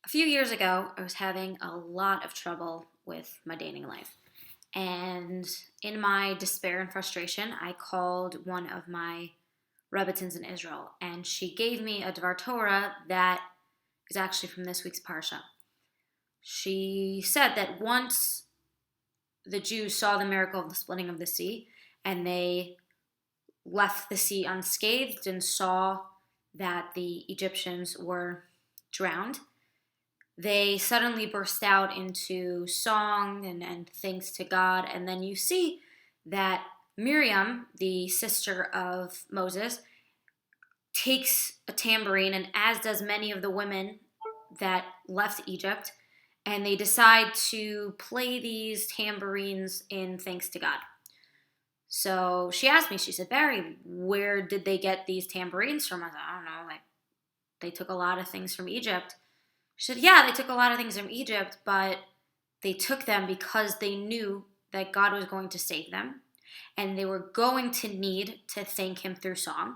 A few years ago, I was having a lot of trouble with my dating life. And in my despair and frustration, I called one of my Rebbetzins in Israel, and she gave me a Dvar Torah that is actually from this week's Parsha. She said that once the Jews saw the miracle of the splitting of the sea, and they left the sea unscathed and saw that the Egyptians were drowned, they suddenly burst out into song and thanks to God. And then you see that Miriam, the sister of Moses, takes a tambourine, and as does many of the women that left Egypt, and they decide to play these tambourines in thanks to God. So she asked me, she said, Barry, where did they get these tambourines from? I said, I don't know, like they took a lot of things from Egypt. She said, yeah, they took a lot of things from Egypt, but they took them because they knew that God was going to save them and they were going to need to thank him through song.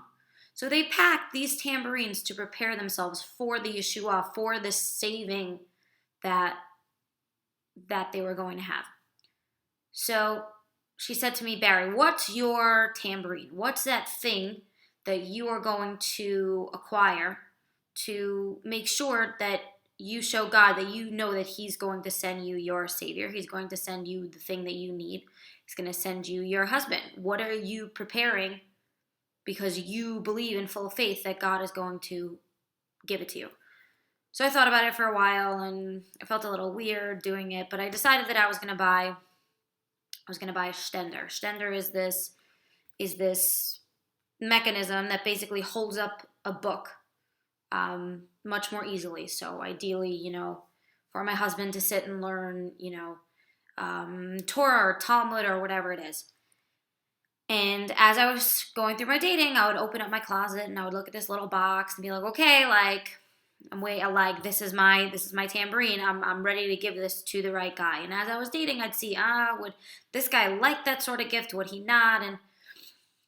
So they packed these tambourines to prepare themselves for the Yeshua, for the saving that they were going to have. So she said to me, Barry, what's your tambourine? What's that thing that you are going to acquire to make sure that you show God that you know that he's going to send you your savior. He's going to send you the thing that you need. He's going to send you your husband. What are you preparing because you believe in full faith that God is going to give it to you? So I thought about it for a while and I felt a little weird doing it, but I decided that I was going to buy a stender. Stender is this mechanism that basically holds up a book much more easily. So ideally, for my husband to sit and learn, Torah or Talmud or whatever it is. And as I was going through my dating, I would open up my closet and I would look at this little box and be like, okay, this is my tambourine. I'm ready to give this to the right guy. And as I was dating, I'd see, would this guy like that sort of gift? Would he not? And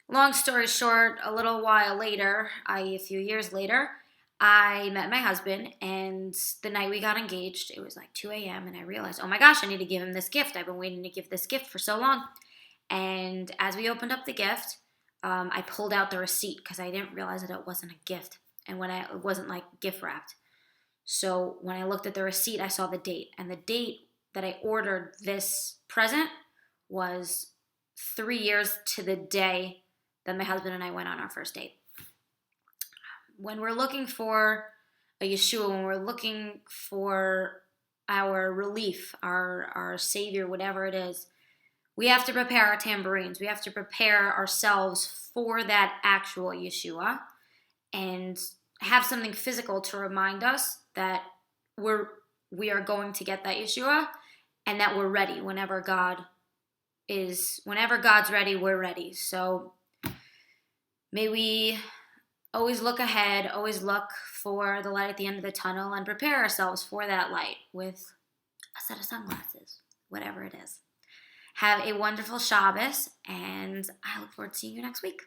long story short, a few years later, I met my husband, and the night we got engaged, it was like 2 a.m., and I realized, oh my gosh, I need to give him this gift. I've been waiting to give this gift for so long. And as we opened up the gift, I pulled out the receipt because I didn't realize that it wasn't a gift, and it wasn't like gift wrapped. So when I looked at the receipt, I saw the date, and the date that I ordered this present was 3 years to the day that my husband and I went on our first date. When we're looking for a Yeshua, when we're looking for our relief, our Savior, whatever it is, we have to prepare our tambourines. We have to prepare ourselves for that actual Yeshua and have something physical to remind us that we are going to get that Yeshua and that we're ready whenever God's ready, we're ready. So may we always look ahead, always look for the light at the end of the tunnel and prepare ourselves for that light with a set of sunglasses, whatever it is. Have a wonderful Shabbos, and I look forward to seeing you next week.